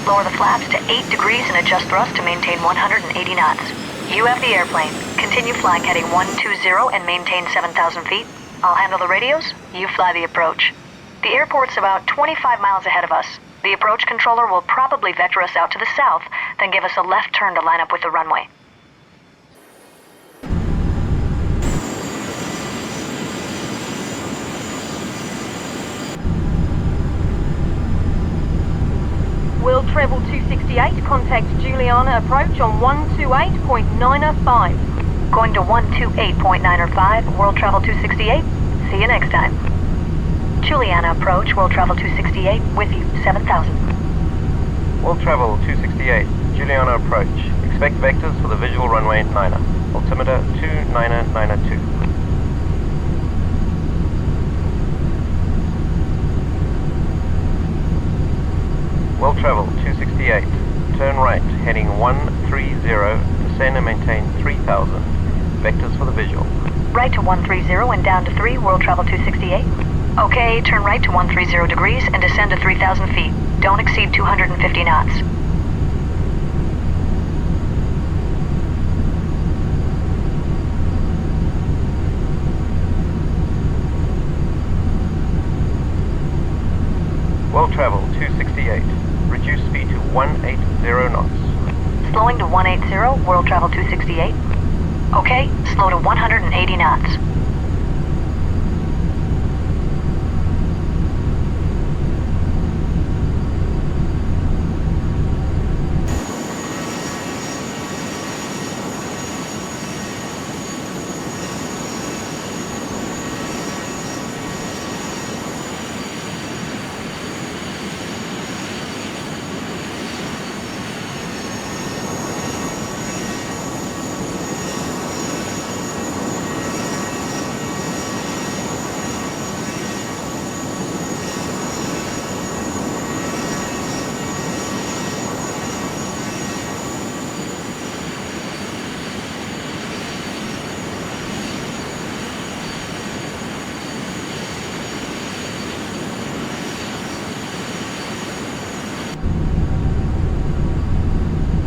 Lower the flaps to 8 degrees and adjust thrust to maintain 180 knots. You have the airplane. Continue flying heading 120 and maintain 7,000 feet. I'll handle the radios, you fly the approach. The airport's about 25 miles ahead of us. The approach controller will probably vector us out to the south, then give us a left turn to line up with the runway. Will Treble 268, contact Juliana approach on 128.905. Going to 128.905, World Travel 268. See you next time. Juliana approach, World Travel 268, with you, 7,000. World Travel 268, Juliana approach. Expect vectors for the visual runway 9er. Altimeter 2992. World Travel 268, turn right, heading 130, descend and maintain 3,000. Vectors for the visual. Right to 130 and down to 3, World Travel 268. Okay, turn right to 130 degrees and descend to 3,000 feet. Don't exceed 250 knots. World Travel 268, reduce speed to 180 knots. Slowing to 180, World Travel 268. Okay, slow to 180 knots.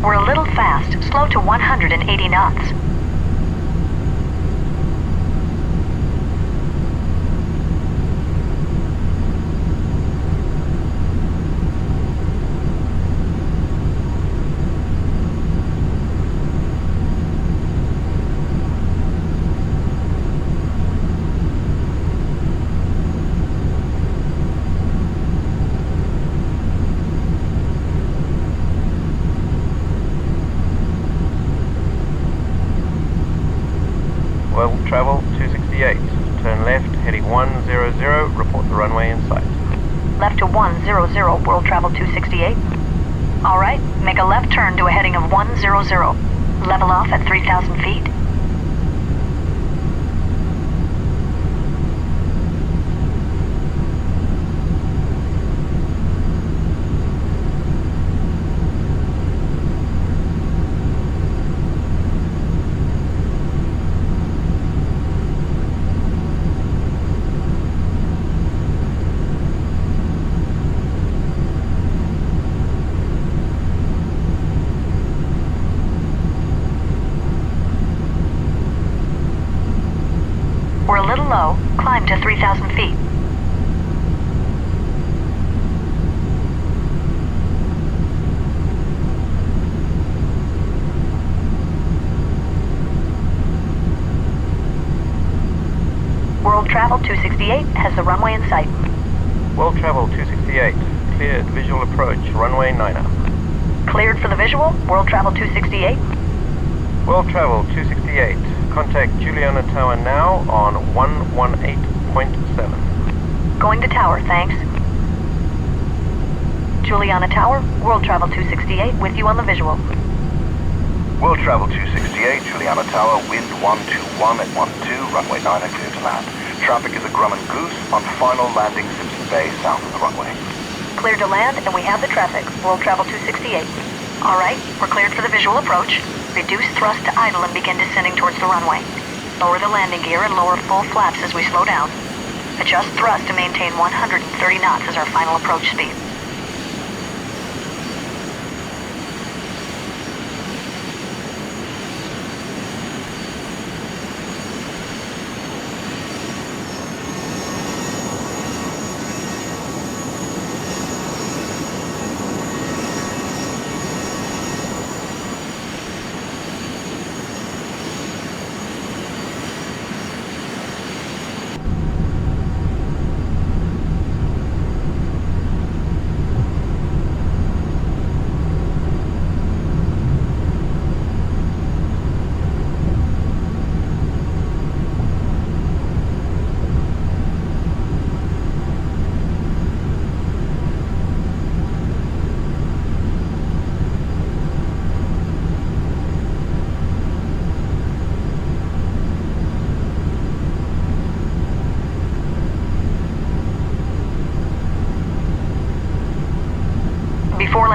We're a little fast. Slow to 180 knots. World Travel 268, turn left, heading 100, report the runway in sight. Left to 100, World Travel 268. All right, make a left turn to a heading of 100. Level off at 3,000 feet. We're a little low. Climb to 3,000 feet. World Travel 268 has the runway in sight. World Travel 268, cleared visual approach, runway 9er. Cleared for the visual, World Travel 268. World Travel 268, contact Juliana Tower now on 118.7. Going to tower, thanks. Juliana Tower, World Travel 268 with you on the visual. World Travel 268, Juliana Tower, wind 121 at 12, runway 9er, clear to land. Traffic is a Grumman Goose on final landing Simpson Bay, south of the runway. Cleared to land, and we have the traffic. World Travel 268. All right, we're cleared for the visual approach. Reduce thrust to idle and begin descending towards the runway. Lower the landing gear and lower full flaps as we slow down. Adjust thrust to maintain 130 knots as our final approach speed.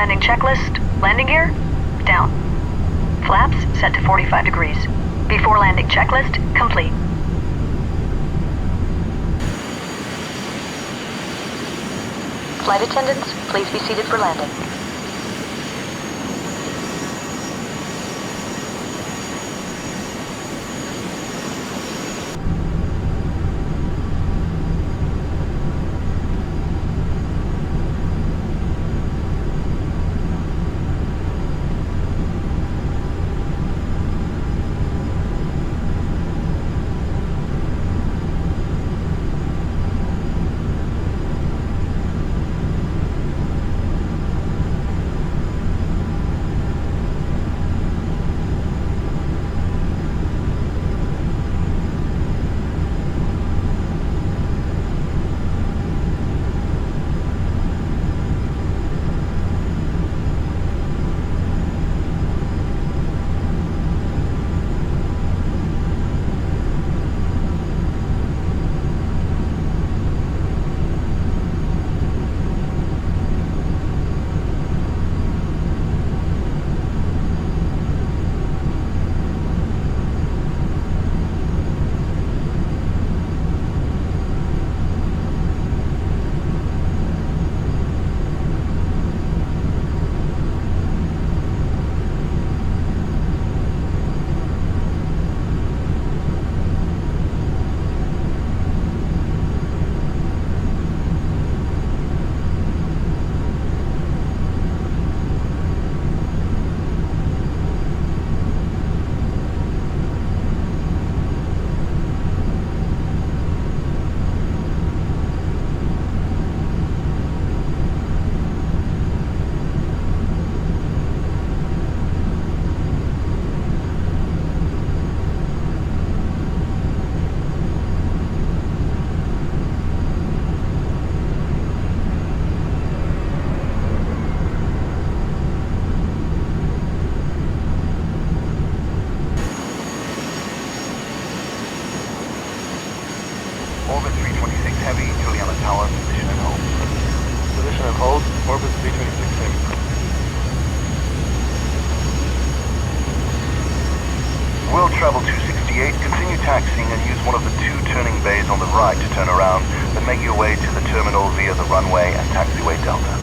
landing checklist. Landing gear, down. Flaps set to 45 degrees. Before landing checklist, complete. Flight attendants, please be seated for landing. Orbit 326 Heavy, Juliana Tower, position and hold. Position and hold. Orbit 326 Heavy. Will travel 268, continue taxiing and use one of the two turning bays on the right to turn around, then make your way to the terminal via the runway and taxiway Delta.